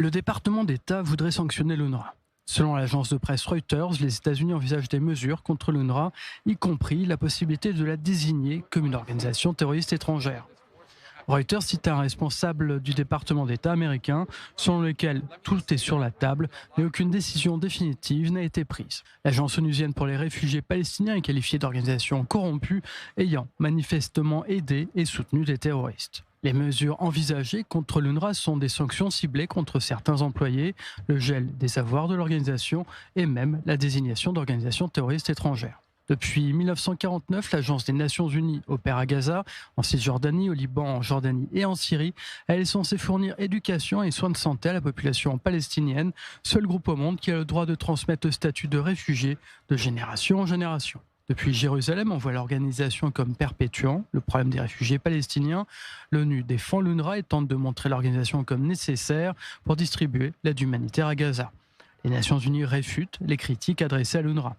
Le département d'État voudrait sanctionner l'UNRWA. Selon l'agence de presse Reuters, les États-Unis envisagent des mesures contre l'UNRWA, y compris la possibilité de la désigner comme une organisation terroriste étrangère. Reuters cite un responsable du département d'État américain selon lequel tout est sur la table, mais aucune décision définitive n'a été prise. L'agence onusienne pour les réfugiés palestiniens est qualifiée d'organisation corrompue ayant manifestement aidé et soutenu des terroristes. Les mesures envisagées contre l'UNRWA sont des sanctions ciblées contre certains employés, le gel des avoirs de l'organisation et même la désignation d'organisations terroristes étrangères. Depuis 1949, l'Agence des Nations Unies opère à Gaza, en Cisjordanie, au Liban, en Jordanie et en Syrie. Elle est censée fournir éducation et soins de santé à la population palestinienne, seul groupe au monde qui a le droit de transmettre le statut de réfugié de génération en génération. Depuis Jérusalem, on voit l'organisation comme perpétuant le problème des réfugiés palestiniens. L'ONU défend l'UNRWA et tente de montrer l'organisation comme nécessaire pour distribuer l'aide humanitaire à Gaza. Les Nations Unies réfutent les critiques adressées à l'UNRWA.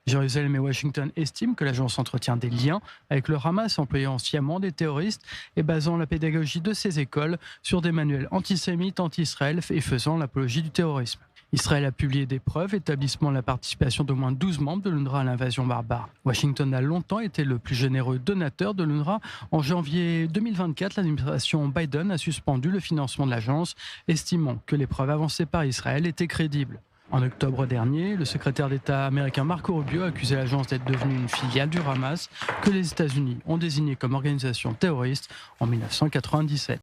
Jérusalem et Washington estiment que l'agence entretient des liens avec le Hamas, employant sciemment des terroristes et basant la pédagogie de ses écoles sur des manuels antisémites, anti-Israël et faisant l'apologie du terrorisme. Israël a publié des preuves établissant la participation d'au moins 12 membres de l'UNRWA à l'invasion barbare. Washington a longtemps été le plus généreux donateur de l'UNRWA. En janvier 2024, l'administration Biden a suspendu le financement de l'agence, estimant que les preuves avancées par Israël étaient crédibles. En octobre dernier, le secrétaire d'État américain Marco Rubio a accusé l'agence d'être devenue une filiale du Hamas que les États-Unis ont désigné comme organisation terroriste en 1997.